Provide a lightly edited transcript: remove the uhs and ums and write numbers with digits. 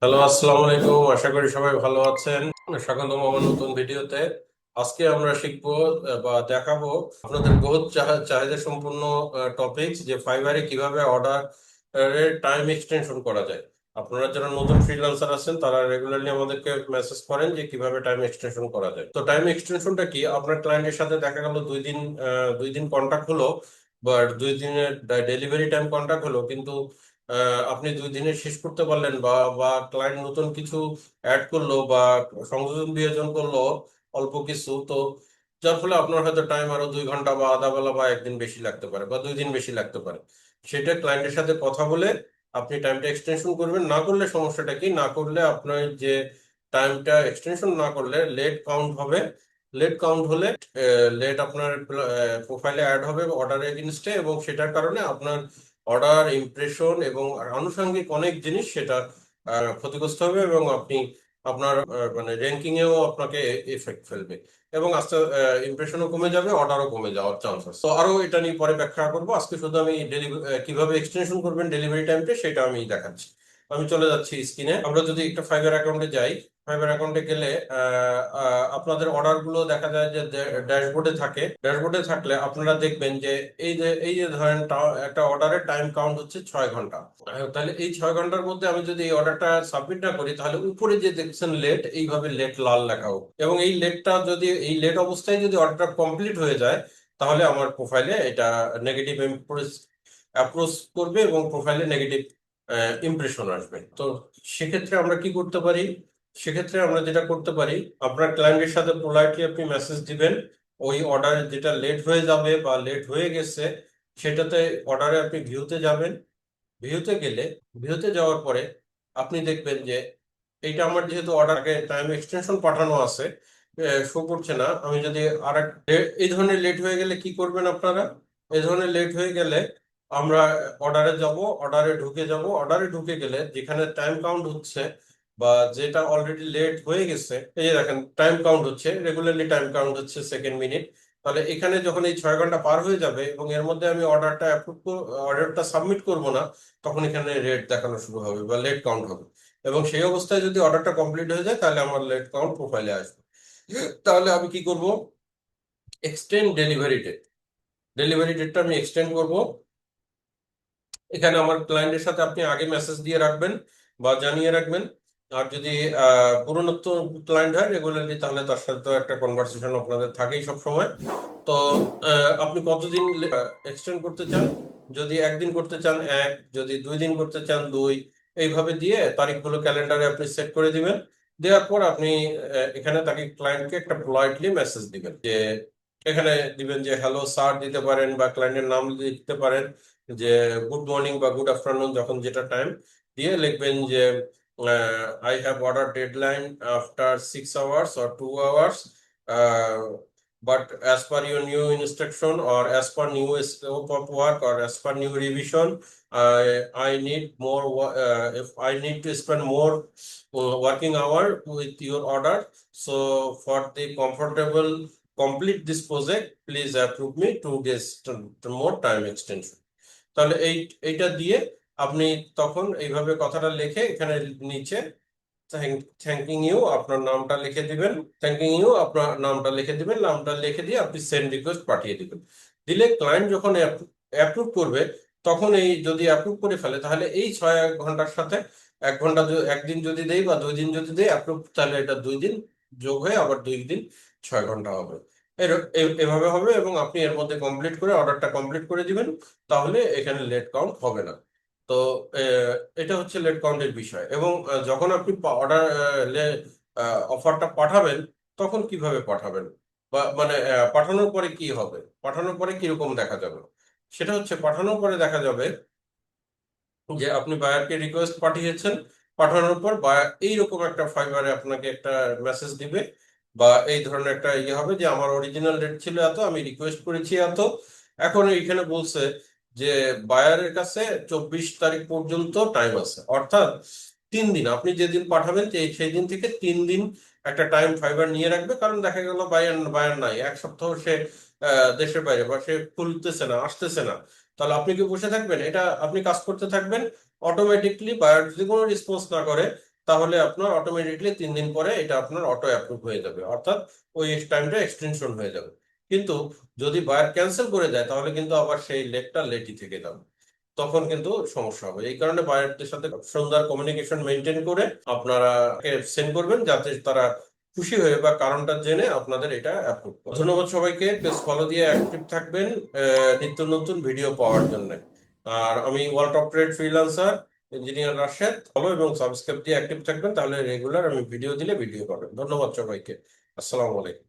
Hello, আসসালামু আলাইকুম। আশা করি সবাই ভালো আছেন। স্বাগতম আমার নতুন ভিডিওতে। আজকে আমরা শিখবো বা দেখাবো আপনাদের বহুত চাহিদা সম্পূর্ণ টপিকস যে ফাইবারে কিভাবে অর্ডার টাইম এক্সটেনশন করা যায়। আপনারা যারা নতুন ফ্রিল্যান্সার আছেন তারা রেগুলারলি আমাদেরকে মেসেজ করেন যে কিভাবে টাইম এক্সটেনশন করা যায়। তো টাইম এক্সটেনশনটা কি, আপনার ক্লায়েন্টের সাথে দেখা গেল 2 দিন 2 দিন কন্ট্যাক্ট হলো বা 2 দিনের ডেলিভারি টাইম কন্ট্যাক্ট হলো, কিন্তু আপনি 2 দিনে শেষ করতে পারলেন বা বা ক্লায়েন্ট নতুন কিছু অ্যাড করলো বা সংযোজন বিয়োজন করলো অল্প কিছু, তো যার ফলে আপনার হয়তো টাইম আরো 2 ঘন্টা বা আধা বেলা বা একদিন বেশি লাগতে পারে বা 2 দিন বেশি লাগতে পারে। সেটা ক্লায়েন্টের সাথে কথা বলে আপনি টাইমটা এক্সটেনশন করবেন। না করলে সমস্যাটা কি, না করলে আপনার যে টাইমটা এক্সটেনশন না করলে লেট কাউন্ট হবে। লেট কাউন্ট হলে লেট আপনার প্রোফাইলে অ্যাড হবে অর্ডার এগেইনস্টে, এবং সেটার কারণে আপনার অর্ডার ইমপ্রেশন এবং আনুষঙ্গিক অনেক জিনিস সেটা ক্ষতিগ্রস্ত হবে, এবং আপনি আপনার মানে র্যাঙ্কিং এও আপনাকে এফেক্ট ফেলবে, এবং আস্তে ইমপ্রেশনও কমে যাবে, অর্ডারও কমে যাওয়ার চান্স আছে। তো আরো এটা নিয়ে পরে ব্যাখ্যা করবো। আজকে শুধু আমি কিভাবে এক্সটেনশন করবেন ডেলিভারি টাইমটা সেটা আমি দেখাচ্ছি। আমি চলে যাচ্ছি স্ক্রিনে। আমরা যদি একটা ফাইবার অ্যাকাউন্টে যাই, ফাইবার অ্যাকাউন্টে গেলে আপনাদের অর্ডার গুলো দেখা যায় যে ড্যাশবোর্ডে থাকে। ড্যাশবোর্ডে থাকলে আপনারা দেখবেন যে এই যে ধরেন একটা অর্ডারের টাইম কাউন্ট হচ্ছে 6 ঘন্টা। তাহলে এই 6 ঘন্টার মধ্যে আমি যদি এই অর্ডারটা সাবমিট না করি, তাহলে উপরে যে দেখছেন লেট, এইভাবে লেট লাল লেখা হোক, এবং এই লেটটা যদি এই লেট অবস্থায় যদি অর্ডারটা কমপ্লিট হয়ে যায়, তাহলে আমার প্রোফাইলে এটা নেগেটিভ অ্যাপ্রোচ করবে এবং প্রোফাইলে নেগেটিভ ইমপ্রেশন আসবে। তো সেক্ষেত্রে আমরা কি করতে পারি? সেক্ষেত্রে আমরা যেটা করতে পারি, আপনার ক্লায়েন্টের সাথে পোলাইটলি আপনি মেসেজ দিবেন। ওই অর্ডার যেটা লেট হয়ে যাবে বা লেট হয়ে গেছে সেটাতে অর্ডারে আপনি ভিউতে যাবেন। ভিউতে গেলে, ভিউতে যাওয়ার পরে আপনি দেখবেন যে এইটা আমার যেহেতু অর্ডারকে টাইম এক্সটেনশন পাঠানো আছে, শো করছে না। আমি যদি এই ধরনের লেট হয়ে গেলে কি করবেন আপনারা? এই ধরনের লেট হয়ে গেলে আমরা অর্ডারে যাব, অর্ডারে ঢুকে যাব। অর্ডারে ঢুকে গেলে যেখানে টাইম কাউন্ট হচ্ছে বা যেটা অলরেডি লেট হয়ে গেছে, এই যে দেখেন টাইম কাউন্ট হচ্ছে, রেগুলারলি টাইম কাউন্ট হচ্ছে সেকেন্ড মিনিট। তাহলে এখানে যখন এই 6 ঘন্টা পার হয়ে যাবে এবং এর মধ্যে আমি অর্ডারটা সাবমিট করব না, তখন এখানে রেট দেখানো শুরু হবে বা লেট কাউন্ট হবে। এবং সেই অবস্থায় যদি অর্ডারটা কমপ্লিট হয়ে যায়, তাহলে আমার লেট কাউন্ট প্রোফাইলে আসবে। তাহলে আমি কি করব? Extend delivery date. ডেলিভারি ডেটটা আমি এক্সটেন্ড করব। এখানে আমার ক্লায়েন্টের সাথে আপনি আগে মেসেজ দিয়ে রাখবেন বা জানিয়ে রাখবেন। আর যদি পুরনোত্ব ক্লায়েন্ট হয় রেগুলারলি, তাহলে তার সাথে তো একটা কনভারসেশন আপনাদের থাকেই সব সময়। তো আপনি কতদিন এক্সটেন্ড করতে চান? যদি একদিন করতে চান এক, যদি 2 দিন করতে চান দুই, এইভাবে দিয়ে তারিখগুলো ক্যালেন্ডারে আপনি সেট করে দিবেন। দেওয়ার পর আপনি এখানে তাকে ক্লায়েন্টকে একটা পোলাইটলি মেসেজ দিবেন যে এখানে দিবেন যে হ্যালো স্যার দিতে পারেন বা ক্লায়েন্টের নাম দিতে পারেন, যে গুড মর্নিং বা গুড আফটারনুন, যখন যেটা টাইম দিয়ে লিখবেন যে I have order deadline after 6 hours or 2 hours, but as per your new instruction or as per new scope of work or as per new revision, I need more if I need to spend more working hour with your order, so for the comfortable complete this project, please approve me 2 days to more time extension. তাহলে এইটা দিয়ে আপনি তখন এইভাবে কথাটা লিখে এখানে নিচে থ্যাঙ্কিং ইউ আপনার নামটা লিখে দিবেন। থ্যাঙ্কিং ইউ আপনার নামটা লিখে দিবেন, নামটা লিখে দিয়ে আপনি সেন্ড রিকোয়েস্ট পাঠিয়ে দিবেন। দিলে ক্লায়েন্ট যখন অ্যাপ্রুভ করবে, তখন এই যদি অ্যাপ্রুভ করে ফেলে, তাহলে এই 6 ঘন্টার সাথে 1 ঘন্টা একদিন যদি দেই বা 2 দিন যদি দেই অ্যাপ্রুভ, তাহলে এটা 2 দিন যোগ হয়ে আবার 2 দিন 6 ঘন্টা হবে। এভাবে হবে, এবং আপনি এর মধ্যে কমপ্লিট করে অর্ডারটা কমপ্লিট করে দিবেন। তাহলে এখানে লেট কাউন্ট হবে না। তো এটা হচ্ছে লেট কাউন্টের বিষয়। এবং যখন আপনি অর্ডার অফারটা পাঠাবেন, তখন কিভাবে পাঠাবেন বা মানে পাঠানোর পরে কি হবে, পাঠানোর পরে কিরকম দেখা যাবে, সেটা হচ্ছে পাঠানোর পরে দেখা যাবে যে আপনি বায়ারকে রিকোয়েস্ট পাঠিয়েছেন। পাঠানোর পর বায়ার এইরকম একটা ফাইবারে আপনাকে একটা মেসেজ দিবে বা এই ধরনের একটা ইয়ে হবে যে আমার অরিজিনাল রেট ছিল এত, আমি রিকোয়েস্ট করেছি এত। এখন এইখানে বলছে যে বায়ারের কাছে 24 তারিখ পর্যন্ত টাইম আছে, অর্থাৎ 3 দিন। আপনি যেদিন পাঠাবেন সেই দিন থেকে 3 দিন একটা টাইম ফাইবার নিয়ে রাখবে। কারণ দেখা গেল বায়ার বায়ার নাই, 1 সপ্তাহ সে দেশের বাইরে বা সে খুলতেছে না, আসতেছে না। তাহলে আপনি কি বসে থাকবেন? এটা আপনি কাজ করতে থাকবেন। অটোমেটিকলি বায়ার যদি কোনো রেসপন্স না করে, তাহলে আপনার অটোমেটিকলি 3 দিন পরে এটা আপনার অটো অ্যাপ্রুভ হয়ে যাবে, অর্থাৎ ওই টাইমটা এক্সটেনশন হয়ে যাবে। কিন্তু যদি বায়ার ক্যান্সেল করে দেয় তাহলে কিন্তু আবার সেই লেটটা লেটই থেকে যাবে, তখন কিন্তু সমস্যা হবে। এই কারণে বায়ারদের সাথে সুন্দর কমিউনিকেশন মেনটেন করে আপনারা সেন্ড করবেন, যাতে তারা খুশি হয়ে বা কারণটা জেনে আপনাদের এটা অ্যাপ্রুভ করে। ধন্যবাদ সবাইকে, পেজ ফলো দিয়ে অ্যাক্টিভ থাকবেন নিত্য নতুন ভিডিও পাওয়ার জন্য। আর আমি world of trade freelancer engineer Rashed. Follow এবং সাবস্ক্রাইব দিয়ে অ্যাক্টিভ থাকবেন, তাহলে রেগুলার আমি ভিডিও দিলে ভিডিও পাবেন। ধন্যবাদ সবাইকে। আসসালামু আলাইকুম।